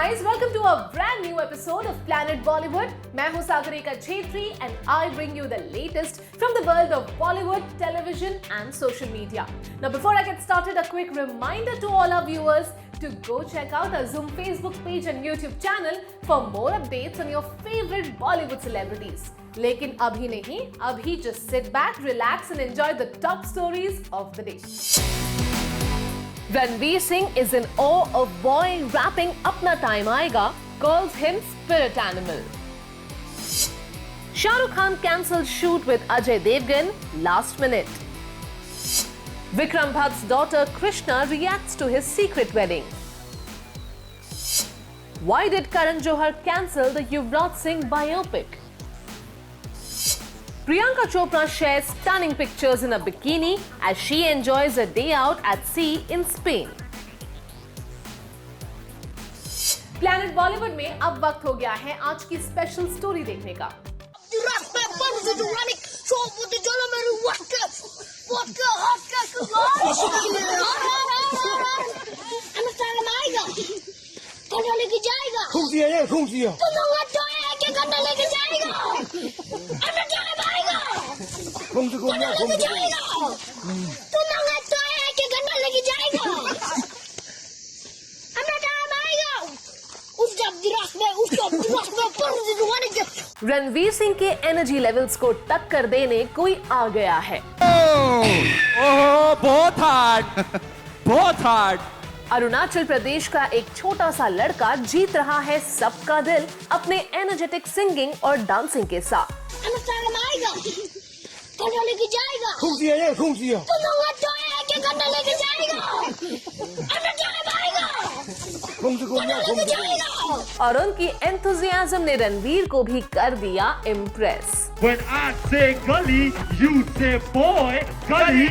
guys, welcome to a brand new episode of Planet Bollywood. मैं हूँ Sagarika Chhetri and I bring you the latest from the world of Bollywood, television and social media. Now before I get started, a quick reminder to all our viewers to go check out our Zoom Facebook page and YouTube channel for more updates on your favorite Bollywood celebrities. लेकिन अभी नहीं, अभी just sit back, relax and enjoy the top stories of the day. Ranveer Singh is in awe of boy rapping Apna Time Aayega, calls him spirit animal. Shah Rukh Khan cancelled shoot with Ajay Devgan last minute. Vikram Bhatt's daughter Krishna reacts to his secret wedding. Why did Karan Johar cancel the Yuvraj Singh biopic? Priyanka Chopra shares stunning pictures in a bikini as she enjoys a day out at sea in Spain. Planet Bollywood में अब वक्त हो गया है आज की special story देखने का। रणवीर सिंह के एनर्जी लेवल्स को टक्कर देने कोई आ गया है। बहुत हार्ड। अरुणाचल प्रदेश का एक छोटा सा लड़का जीत रहा है सबका दिल अपने एनर्जेटिक सिंगिंग और डांसिंग के साथ। और उनकी एंथुजियाज्म ने रणवीर को भी कर दिया impress. When I say gully, you say boy, gully.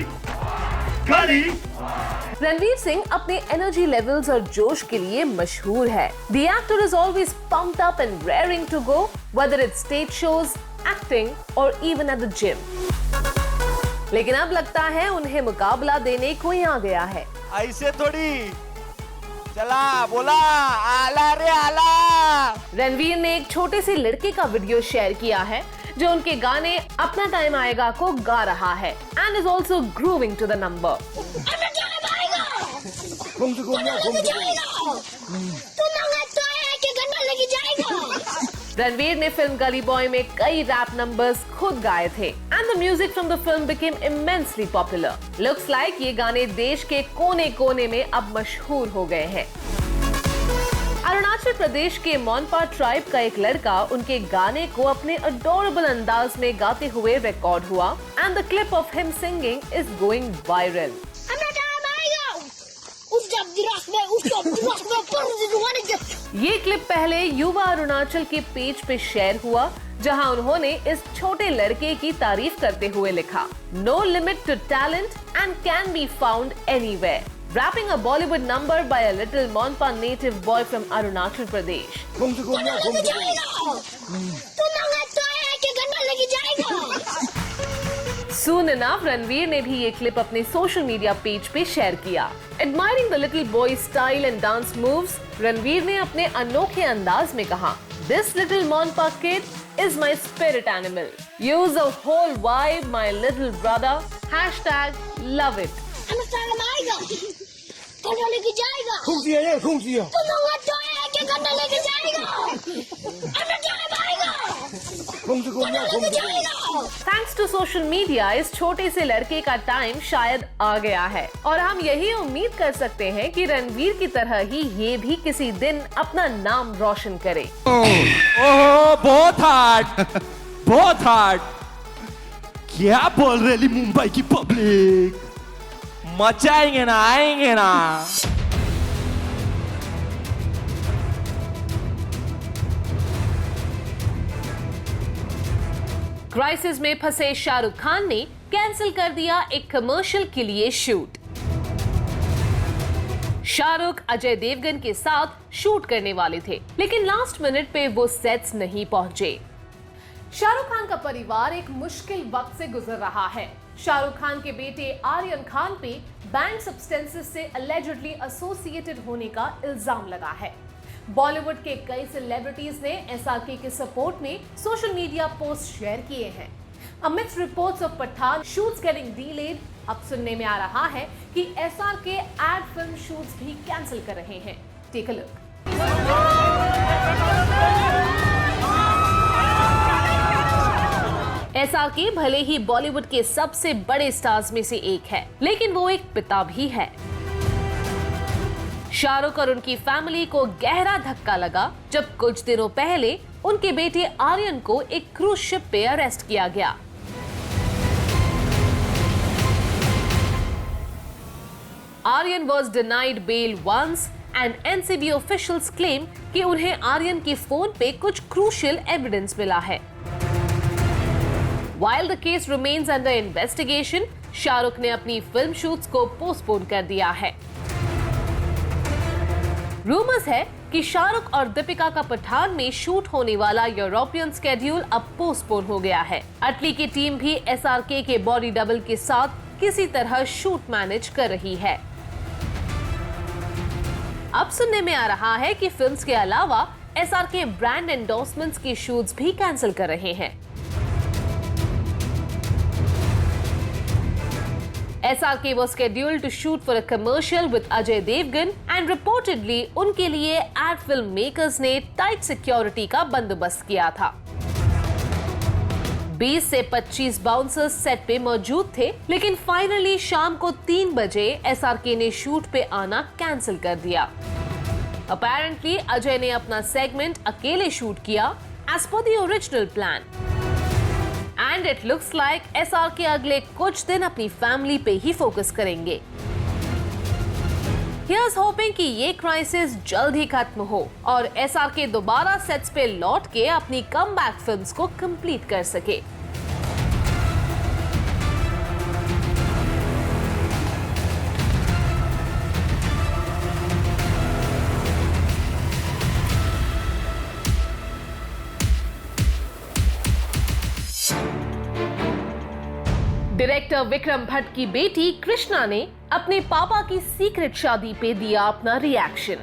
Ranveer Singh अपने एनर्जी लेवल्स और जोश के लिए मशहूर है। The actor is always pumped up and raring to go, whether it's stage shows, acting or even at the gym. लेकिन अब लगता है उन्हें मुकाबला देने कोई आ गया है। ऐसे थोड़ी चला बोला आला रे आला। रणवीर ने एक छोटे से लड़के का वीडियो शेयर किया है जो उनके गाने अपना टाइम आएगा को गा रहा है and is also grooving to the number. Ranveer ने फिल्म गली बॉय में कई रैप नंबर्स खुद गाए थे and the music from the film became immensely popular. Looks like ये गाने देश के कोने कोने में अब मशहूर हो गए हैं। अरुणाचल प्रदेश के मोनपा ट्राइब का एक लड़का उनके गाने को अपने अडोरेबल अंदाज में गाते हुए रिकॉर्ड हुआ and the clip of him singing is going viral. ये क्लिप पहले युवा अरुणाचल के पेज पे शेयर हुआ जहां उन्होंने इस छोटे लड़के की तारीफ करते हुए लिखा, no limit to talent and can be found anywhere, rapping a Bollywood number by a little Monpa native boy from Arunachal Pradesh. Soon enough, Ranveer ने भी ये क्लिप अपने सोशल मीडिया पेज पे शेयर किया। Admiring the little boy's style and dance moves, Ranveer ने अपने अनोखे अंदाज में कहा, This little Monpa kid is my spirit animal. Use the whole vibe, my little brother. #love it. Thanks to social media इस छोटे से लड़के का टाइम शायद आ गया है और हम यही उम्मीद कर सकते हैं कि रणवीर की तरह ही ये भी किसी दिन अपना नाम रोशन करे। बहुत हार्ड। क्या बोल रही मुंबई की पब्लिक, मचाएंगे ना, आएंगे ना। क्राइसिस में फंसे शाहरुख खान ने कैंसिल कर दिया एक कमर्शियल के लिए शूट। शाहरुख अजय देवगन के साथ शूट करने वाले थे लेकिन लास्ट मिनट पे वो सेट्स नहीं पहुंचे। शाहरुख खान का परिवार एक मुश्किल वक्त से गुजर रहा है। शाहरुख खान के बेटे आर्यन खान पे बैंड सब्सटेंसेस से अलेजिडली एसोसिएटेड होने का इल्जाम लगा है। बॉलीवुड के कई सेलिब्रिटीज ने एसआरके के सपोर्ट में सोशल मीडिया पोस्ट शेयर किए हैं। Amidst reports of Pathaan shoots getting delayed, अब सुनने में आ रहा है कि एसआरके एड फिल्म शूट्स भी कैंसिल कर रहे हैं। Take a look. एसआरके भले ही बॉलीवुड के सबसे बड़े स्टार्स में से एक है, लेकिन वो एक पिता भी है। शाहरुख और उनकी फैमिली को गहरा धक्का लगा जब कुछ दिनों पहले उनके बेटे आर्यन को एक क्रूज शिप पे अरेस्ट किया गया। Aryan was denied bail once and NCB officials claim कि उन्हें आर्यन के फोन पे कुछ crucial evidence मिला है। While the case remains under investigation, Shahrukh ने अपनी फिल्म शूट्स को पोस्टपोन कर दिया है। रूमर्स है कि शाहरुख और दीपिका का पठान में शूट होने वाला यूरोपियन स्केड्यूल अब पोस्टपोन हो गया है। अटली की टीम भी एसआरके के बॉडी डबल के साथ किसी तरह शूट मैनेज कर रही है। अब सुनने में आ रहा है कि फिल्म्स के अलावा एसआरके ब्रांड एंडोर्समेंट्स की शूट्स भी कैंसिल कर रहे हैं। SRK was scheduled to shoot for a commercial with Ajay Devgan and reportedly उनके लिए ad film makers ने tight security का बंदोबस्त किया था। 20 से 25 बाउंसर्स सेट पे मौजूद थे, लेकिन फाइनली शाम को 3 बजे SRK ने शूट पे आना कैंसिल कर दिया। Apparently अजय ने अपना सेगमेंट अकेले शूट किया as per the original plan. And it looks like SRK अगले कुछ दिन अपनी फैमिली पे ही फोकस करेंगे। Here's hoping कि ये क्राइसिस जल्द ही खत्म हो और SRK दोबारा सेट्स पे लौट के अपनी कमबैक फिल्म्स को कंप्लीट कर सके। डायरेक्टर विक्रम भट्ट की बेटी कृष्णा ने अपने पापा की सीक्रेट शादी पे दिया अपना रिएक्शन।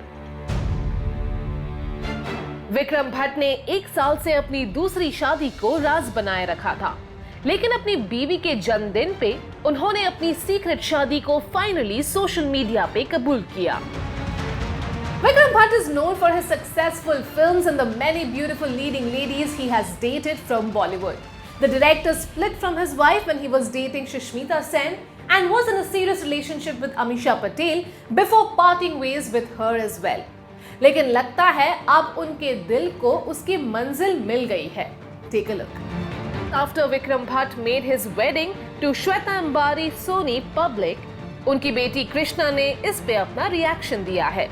विक्रम भट्ट ने 1 साल से अपनी दूसरी शादी को राज बनाए रखा था, लेकिन अपनी बीवी के जन्मदिन पे उन्होंने अपनी सीक्रेट शादी को फाइनली सोशल मीडिया पे कबूल किया। Vikram Bhatt is known for his successful films and the many beautiful leading ladies he has dated from Bollywood. The director split from his wife when he was dating Sushmita Sen and was in a serious relationship with Amisha Patel before parting ways with her as well. लेकिन लगता है अब उनके दिल को उसकी मंजिल मिल गई है। Take a look. After Vikram Bhatt made his wedding to Shweta Ambari Sony public, उनकी बेटी कृष्णा ने इस पे अपना रिएक्शन दिया है।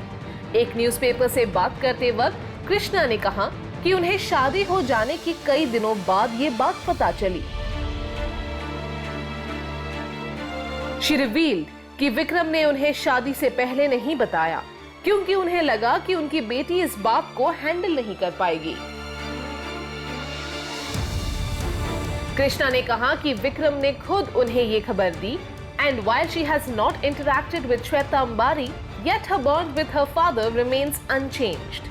एक न्यूज़पेपर से बात करते वक्त कृष्णा ने कहा कि उन्हें शादी हो जाने की कई दिनों बाद ये बात पता चली। She revealed कि विक्रम ने उन्हें शादी से पहले नहीं बताया क्योंकि उन्हें लगा कि उनकी बेटी इस बात को हैंडल नहीं कर पाएगी। कृष्णा ने कहा कि विक्रम ने खुद उन्हें ये खबर दी and while she has not interacted with Shweta Ambari, yet her bond with her father remains unchanged.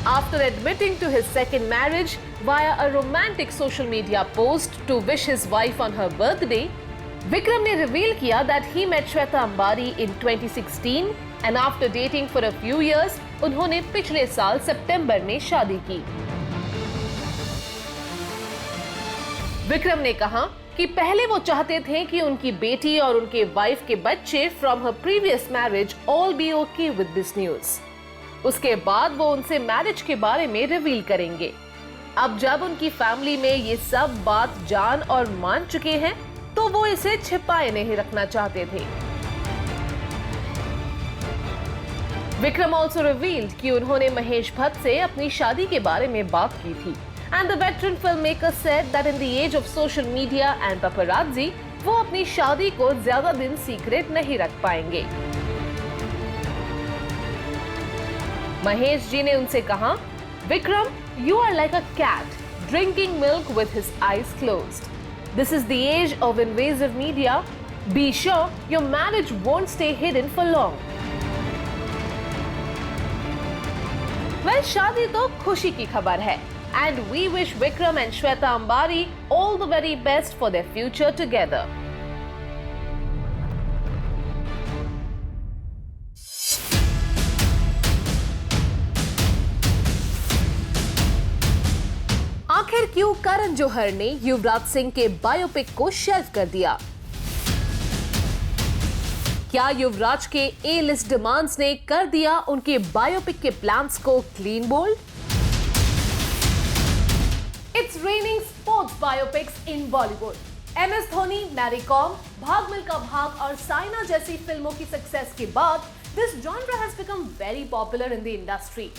After admitting to his second marriage via a romantic social media post to wish his wife on her birthday, Vikram ने reveal किया that he met Shweta Ambari in 2016 and after dating for a few years, उन्होंने पिछले साल सितंबर में शादी की। विक्रम ने कहा कि पहले वो चाहते थे कि उनकी बेटी और उनके वाइफ के बच्चे from her previous marriage all be okay with this news. उसके बाद वो उनसे मैरिज के बारे में रिवील करेंगे। अब जब उनकी फैमिली में ये सब बात जान और मान चुके हैं, तो वो इसे छिपाए नहीं रखना चाहते थे। विक्रम ऑल्सो रिवील्ड कि उन्होंने महेश भट्ट से अपनी शादी के बारे में बात की थी and the veteran filmmaker said that in the age of social media and paparazzi वो अपनी शादी को ज्यादा दिन सीक्रेट नहीं रख पाएंगे। महेश जी ने उनसे कहा, Vikram, you are like a cat drinking milk with his eyes closed. This is the age of invasive media. Be sure your marriage won't stay hidden for long. Well, शादी तो खुशी की खबर है and we wish Vikram and Shweta Ambari all the very best for their future together. आखिर क्यों करण जौहर ने युवराज सिंह के बायोपिक को शेल्फ कर दिया? क्या युवराज के ए लिस्ट डिमांड्स ने कर दिया उनके बायोपिक के प्लान्स को clean bold? It's raining sports biopics in Bollywood. MS Dhoni, Mary Kom, Bhaag Milkha भाग और साइना जैसी फिल्मों की सक्सेस के बाद this genre has become very popular in the industry.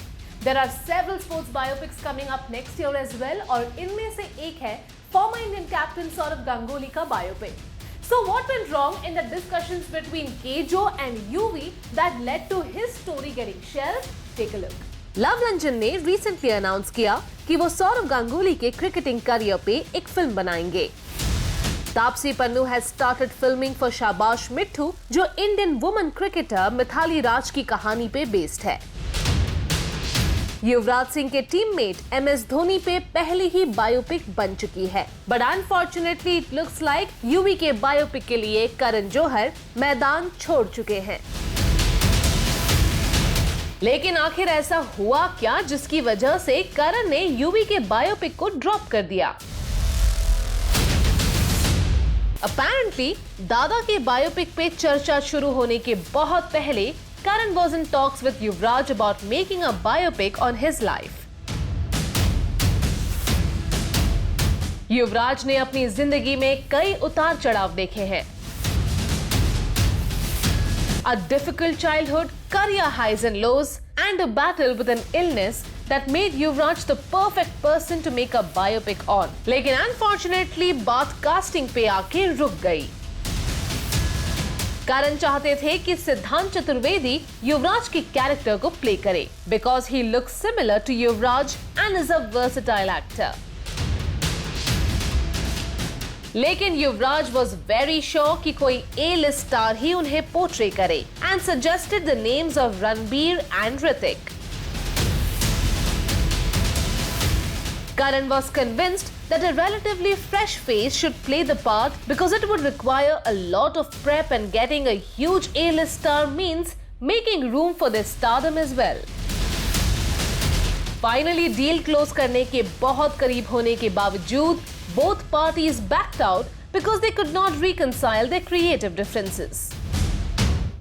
There are several sports biopics coming up next year as well, और इनमें से एक है former Indian captain Sourav Ganguly का biopic. So what went wrong in the discussions between Kejo and UV that led to his story getting shelved? Take a look. Love Ranjan ने recently announce किया कि वो सौरव गांगुली के क्रिकेटिंग करियर पे एक film बनाएंगे। Taapsee Pannu has started filming for शाबाश मिट्ठू, जो Indian women cricketer Mithali Raj की कहानी पे बेस्ड है। युवराज सिंह के टीममेट MS धोनी पे पहले ही बायोपिक बन चुकी है, but unfortunately it looks like UV के बायोपिक के लिए करण जौहर मैदान छोड़ चुके हैं। लेकिन आखिर ऐसा हुआ क्या जिसकी वजह से करण ने यूवी के बायोपिक को ड्रॉप कर दिया? अपैरेंटली दादा के बायोपिक पे चर्चा शुरू होने के बहुत पहले Karan was in talks with Yuvraj about making a biopic on his life. युवराज ने अपनी जिंदगी में कई उतार चढ़ाव देखे हैं। A difficult childhood, career highs and lows, and a battle with an illness that made Yuvraj the perfect person to make a biopic on. लेकिन unfortunately बात कास्टिंग पे आके रुक गई। करण चाहते थे कि सिद्धांत चतुर्वेदी युवराज की कैरेक्टर को प्ले करे because he looks similar to Yuvraj and is a versatile actor. लेकिन युवराज वॉज वेरी श्योर कि कोई ए लिस्ट स्टार ही उन्हें पोर्ट्रे करे and suggested the names of Ranbir and Hrithik. Karan was convinced that a relatively fresh face should play the part because it would require a lot of prep, and getting a huge A-list star means making room for their stardom as well. Finally, deal close करने के बहुत करीब होने के बावजूद both parties backed out because they could not reconcile their creative differences.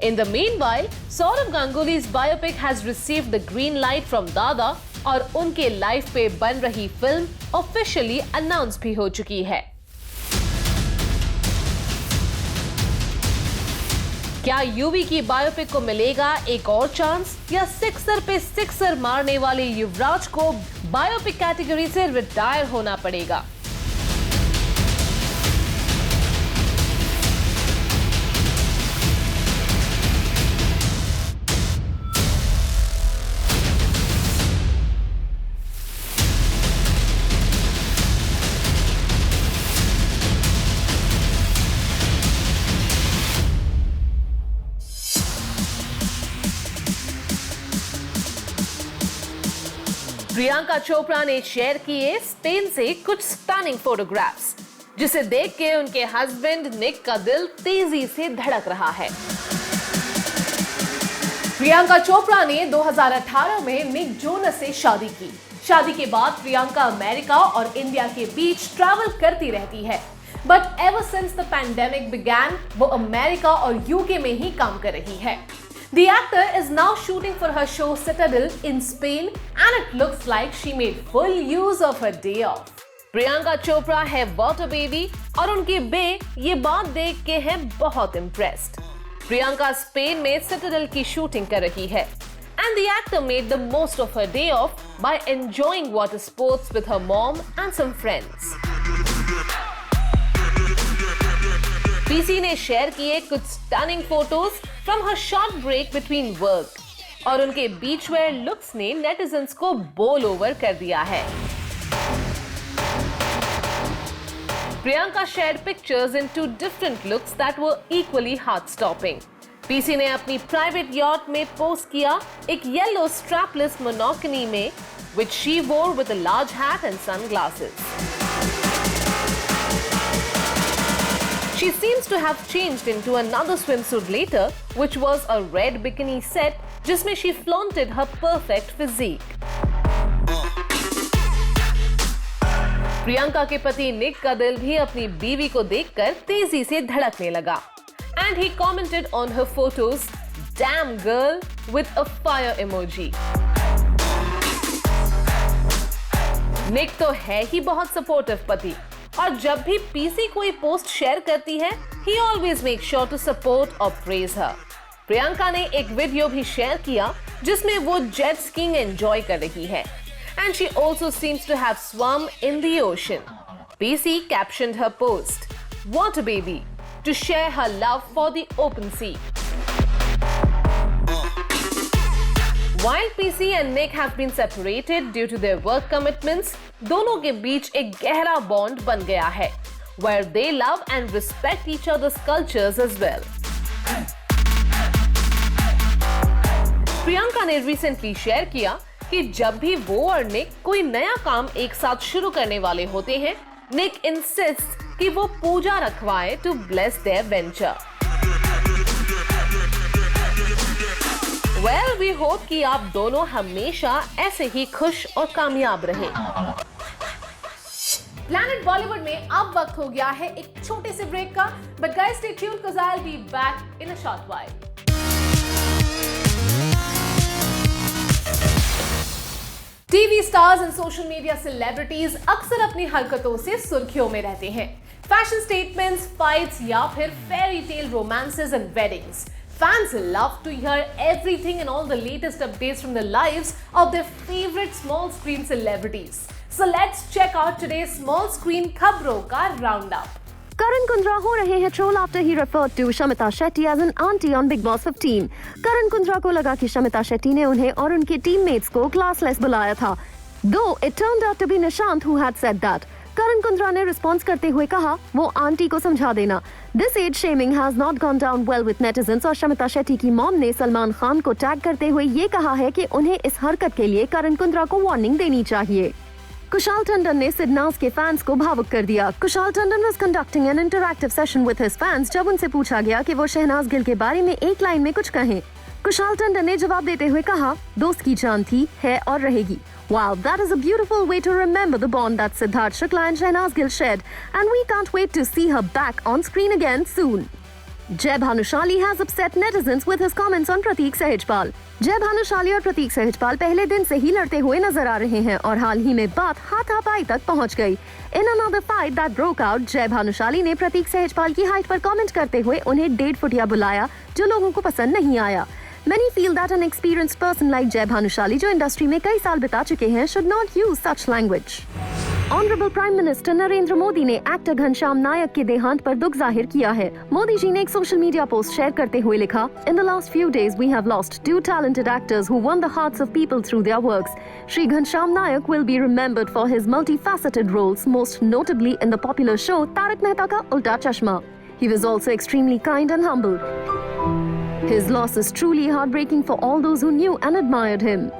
In the meanwhile, Sourav Ganguly's biopic has received the green light from Dada, और उनके life पे बन रही फिल्म ऑफिशियली अनाउंस भी हो चुकी है। क्या यूवी की बायोपिक को मिलेगा एक और चांस, या सिक्सर पे सिक्सर मारने वाले युवराज को बायोपिक कैटेगरी से रिटायर होना पड़ेगा? प्रियंका चोपड़ा ने शेयर किए स्पेन से कुछ स्टनिंग फोटोग्राफ्स, जिसे देख के उनके हस्बैंड निक का दिल तेजी से धड़क रहा है। प्रियंका चोपड़ा ने 2018 में निक जोनस से शादी की। शादी के बाद प्रियंका अमेरिका और इंडिया के बीच ट्रैवल करती रहती है, but ever since the pandemic began वो अमेरिका और यूके में ही काम कर रही है। The actor is now shooting for her show Citadel in Spain, and it looks like she made full use of her day off. Priyanka Chopra है water baby और उनके बे ये बात देख के हैं बहुत इम्प्रेस्ड। प्रियंका स्पेन में Citadel की शूटिंग कर रही है, and the actor made the most of her day off by enjoying water sports with her mom and some friends. PC ने शेयर किए कुछ stunning photos from her short break between work, और उनके बीच wear looks ने netizens को bowled over कर दिया है। Priyanka shared pictures in two different looks that were equally heart-stopping. PC ने अपनी प्राइवेट यॉट में पोस्ट किया एक येलो स्ट्रैपलेस मोनोकनी में, which she wore with a large hat and sunglasses. She seems to have changed into another swimsuit later, which was a red bikini set, जिसमें she flaunted her perfect physique. Priyanka के पति निक का दिल भी अपनी बीवी को देखकर तेजी से धड़कने लगा. And he commented on her photos, "Damn girl," with a fire emoji. निक तो है ही बहुत सपोर्टिव पति, और जब भी पीसी कोई पोस्ट शेयर करती है, he always makes sure to support or praise her. Priyanka ने एक वीडियो भी शेयर किया जिसमें वो जेट स्कीइंग एंजॉय कर रही है. And she also seems to have swum in the ocean. PC captioned her post, "Water baby," to share her love for the open sea. While PC and Nick have been separated due to their work commitments, दोनों के बीच एक गहरा bond बन गया है, where they love and respect each other's cultures as well. Priyanka ने recently share किया कि जब भी वो और निक कोई नया काम एक साथ शुरू करने वाले होते हैं, निक insists कि वो पूजा रखवाए to bless their venture. Well, we hope कि आप दोनों हमेशा ऐसे ही खुश और कामयाब रहें. Planet Bollywood में अब वक्त हो गया है एक छोटे से ब्रेक का, but guys stay tuned because I'll be back in a short while. TV stars and social media celebrities अक्सर अपनी हरकतों से सुर्खियों में रहते हैं. फैशन स्टेटमेंट्स, फाइट्स या फिर fairy tale romances and weddings. Fans love to hear everything and all the latest updates from the lives of their favorite small screen celebrities. So let's check out today's small screen खबरों का roundup. Karan Kundra हो रहे हैं troll after he referred to Shamita Shetty as an auntie on Big Boss 15. Karan Kundra को लगा कि Shamita Shetty ने उन्हें और उनके teammates को classless बुलाया था. Though it turned out to be Nishant who had said that. Karan Kundra ने रिस्पॉन्स करते हुए कहा, वो आंटी को समझा देना. This age shaming has not gone down well with netizens और Shamita Shetty की मॉम ने सलमान खान को टैग करते हुए ये कहा है कि उन्हें इस हरकत के लिए करण कुंद्रा को वार्निंग देनी चाहिए. कुशाल टंडन ने सिडनाज के फैंस को भावुक कर दिया. Kushal Tandon was conducting an interactive session with his fans जब उनसे पूछा गया कि वो शहनाज गिल के बारे में एक लाइन में कुछ कहें. कुशाल टंडन ने जवाब देते हुए कहा, दोस्त की जान थी, है और रहेगी. Wow, that is a beautiful way to remember the bond that Siddharth Shukla and Shehnaz Gill shared, and we can't wait to see her back on screen again soon. Jai Bhanushali has upset netizens with his comments on Prateek Sehajpal. जय भानुशाली और प्रतीक सहजपाल पहले दिन से ही लड़ते हुए नजर आ रहे हैं और हाल ही में बात हाथापाई तक पहुंच गई. In another fight that broke out, जय भानुशाली ने प्रतीक सहजपाल की हाइट पर कमेंट करते हुए उन्हें 1.5 फुटिया बुलाया, जो लोगों को पसंद नहीं आया. Many feel that an experienced person like जय भानुशाली, जो इंडस्ट्री में कई साल बिता चुके हैं, should not use such language. Honourable prime minister Narendra Modi ने एक्टर घनश्याम नायक के देहांत पर दुख जाहिर किया है. मोदी जी ने एक सोशल मीडिया पोस्ट शेयर करते हुए लिखा, in the last few days we have lost 2 talented actors who won the hearts of people through their works. Shri Ghanshyam Nayak will be remembered for his multifaceted roles, most notably in the popular show Tarak Mehta Ka Ulta Chashma. He was also extremely kind and humble. His loss is truly heartbreaking for all those who knew and admired him.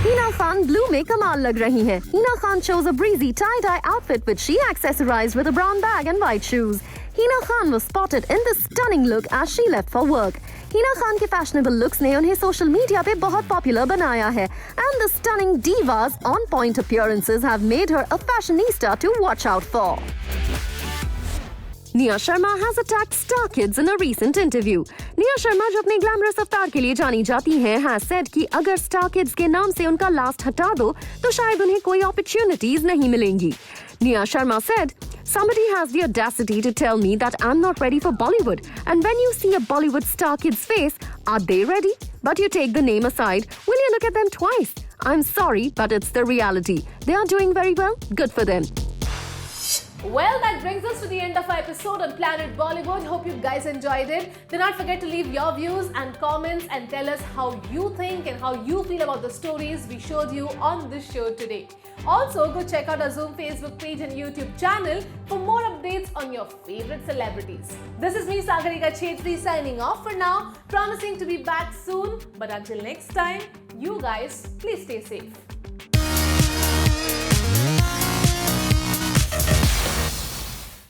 Hina Khan blue में कमाल लग रही हैं. Hina Khan chose a breezy tie-dye outfit which she accessorized with a brown bag and white shoes. Hina Khan was spotted in this stunning look as she left for work. Hina Khan के fashionable looks ने उन्हें social media पे बहुत popular बनाया है. And the stunning divas on-point appearances have made her a fashionista to watch out for. Nia Sharma has attacked Star Kids in a recent interview. Nia Sharma, जो अपने glamorous अवतार के लिए जानी जाती हैं, has said कि अगर Star Kids के नाम से उनका लास्ट हटा दो तो शायद उन्हें कोई opportunities नहीं मिलेंगी. Nia Sharma said, "Somebody has the audacity to tell me that I'm not ready for Bollywood. And when you see a Bollywood Star Kids face, are they ready? But you take the name aside, will you look at them twice? I'm sorry, but it's the reality. They are doing very well. Good for them." Well, that brings us to the end of our episode on Planet Bollywood. Hope you guys enjoyed it. Do not forget to leave your views and comments and tell us how you think and how you feel about the stories we showed you on this show today. Also, go check out our Zoom Facebook page and YouTube channel for more updates updates on your favorite celebrities. This is me, Sagarika Chhetri, signing off for now, promising to be back soon. But until next time, you guys, please stay safe.